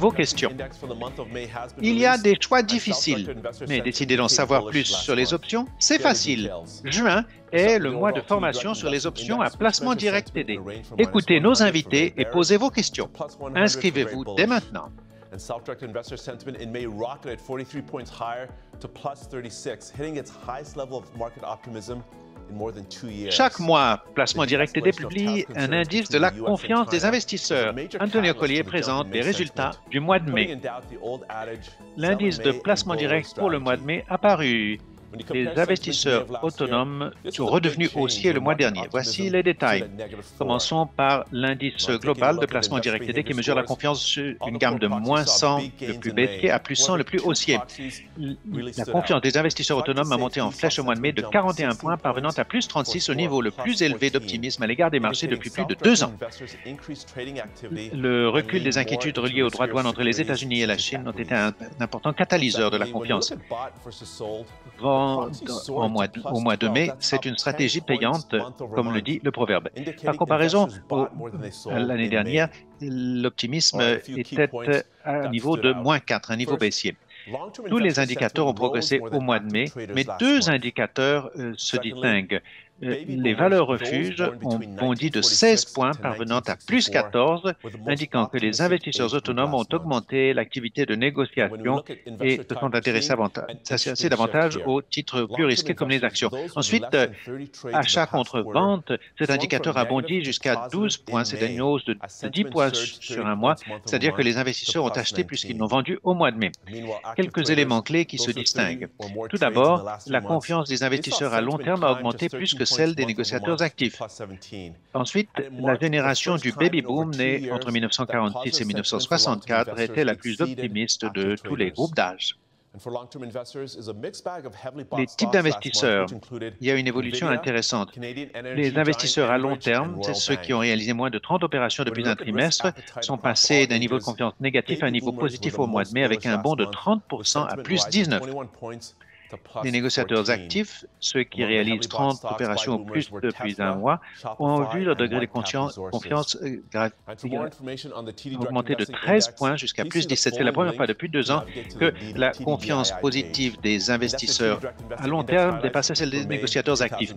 vos questions. Il y a des choix difficiles, mais décider d'en savoir plus sur les options, c'est facile. Juin est le mois de formation sur les options à placement direct TD. Écoutez nos invités et posez vos questions. Inscrivez-vous dès maintenant. And self-directed investor sentiment in May rocketed 43 points higher to plus 36, hitting its highest level of market optimism in more than 2 years. Chaque mois, Placement Direct TD publie un indice de la confiance des investisseurs. Antonio Collier présente les résultats du mois de mai. L'indice de placement direct pour le mois de mai a paru. Les investisseurs autonomes sont redevenus haussiers le mois dernier. Voici les détails. Commençons par l'indice global de placement direct TD qui mesure la confiance sur une gamme de moins 100 le plus baissier à plus 100 le plus haussier. La confiance des investisseurs autonomes a monté en flèche au mois de mai de 41 points, parvenant à plus 36 au niveau le plus élevé d'optimisme à l'égard des marchés depuis plus de 2 ans. Le recul des inquiétudes reliées aux droits de douane entre les États-Unis et la Chine ont été un important catalyseur de la confiance. Au mois de mai, c'est une stratégie payante, comme le dit le proverbe. Par comparaison à l'année dernière, l'optimisme était à un niveau de moins 4, un niveau baissier. Tous les indicateurs ont progressé au mois de mai, mais 2 indicateurs se distinguent. Les valeurs refuges ont bondi de 16 points, parvenant à plus 14, indiquant que les investisseurs autonomes ont augmenté l'activité de négociation et se sont intéressés davantage aux titres plus risqués comme les actions. Ensuite, achat contre vente, cet indicateur a bondi jusqu'à 12 points, c'est une hausse de 10 points sur un mois, c'est-à-dire que les investisseurs ont acheté plus qu'ils n'ont vendu au mois de mai. Quelques éléments clés qui se distinguent. Tout d'abord, la confiance des investisseurs à long terme a augmenté plus que celle des négociateurs actifs. Ensuite, la génération du baby-boom née entre 1946 et 1964 était la plus optimiste de tous les groupes d'âge. Les types d'investisseurs, il y a une évolution intéressante. Les investisseurs à long terme, c'est ceux qui ont réalisé moins de 30 opérations depuis un trimestre, sont passés d'un niveau de confiance négatif à un niveau positif au mois de mai avec un bond de 30% à plus 19. Les négociateurs actifs, ceux qui réalisent 30 opérations ou plus depuis un mois, ont vu leur degré de confiance augmenter de 13 points jusqu'à plus 17. C'est la première fois depuis 2 ans que la confiance positive des investisseurs à long terme dépassait celle des négociateurs actifs.